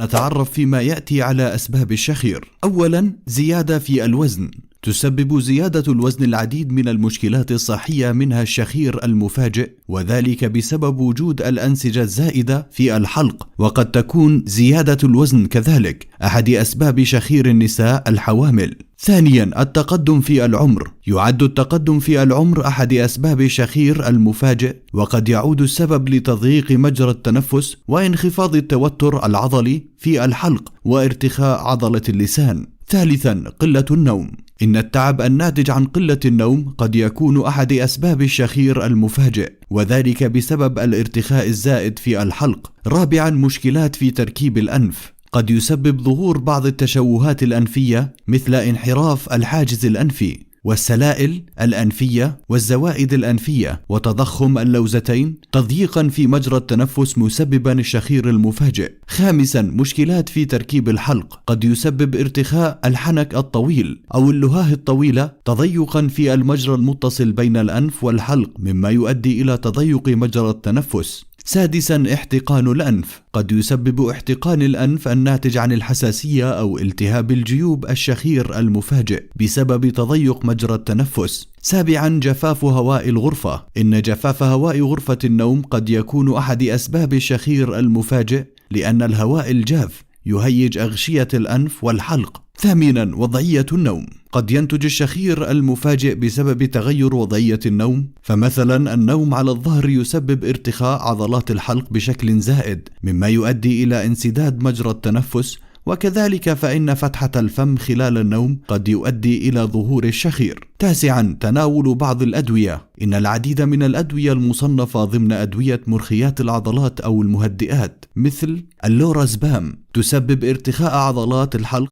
نتعرف فيما يأتي على أسباب الشخير. أولا، زيادة في الوزن. تسبب زيادة الوزن العديد من المشكلات الصحية، منها الشخير المفاجئ، وذلك بسبب وجود الأنسجة الزائدة في الحلق. وقد تكون زيادة الوزن كذلك أحد أسباب شخير النساء الحوامل. ثانيا، التقدم في العمر. يعد التقدم في العمر أحد أسباب الشخير المفاجئ، وقد يعود السبب لتضييق مجرى التنفس وانخفاض التوتر العضلي في الحلق وارتخاء عضلة اللسان. ثالثا، قلة النوم. إن التعب الناتج عن قلة النوم قد يكون أحد أسباب الشخير المفاجئ، وذلك بسبب الارتخاء الزائد في الحلق. رابعا، مشكلات في تركيب الأنف. قد يسبب ظهور بعض التشوهات الأنفية مثل انحراف الحاجز الأنفي والسلائل الأنفية والزوائد الأنفية وتضخم اللوزتين، تضييقا في مجرى التنفس مسببا الشخير المفاجئ. خامسا، مشكلات في تركيب الحلق. قد يسبب ارتخاء الحنك الطويل أو اللهاه الطويلة تضيقا في المجرى المتصل بين الأنف والحلق، مما يؤدي إلى تضيق مجرى التنفس. سادسا، احتقان الأنف. قد يسبب احتقان الأنف الناتج عن الحساسية أو التهاب الجيوب الشخير المفاجئ بسبب تضيق مجرى التنفس. سابعا، جفاف هواء الغرفة. إن جفاف هواء غرفة النوم قد يكون أحد أسباب الشخير المفاجئ، لأن الهواء الجاف يهيج أغشية الأنف والحلق. ثامنا، وضعية النوم. قد ينتج الشخير المفاجئ بسبب تغير وضعية النوم، فمثلا النوم على الظهر يسبب ارتخاء عضلات الحلق بشكل زائد، مما يؤدي إلى انسداد مجرى التنفس. وكذلك فإن فتحة الفم خلال النوم قد يؤدي إلى ظهور الشخير. تاسعا، تناول بعض الأدوية. إن العديد من الأدوية المصنفة ضمن أدوية مرخيات العضلات أو المهدئات مثل اللورازبام تسبب ارتخاء عضلات الحلق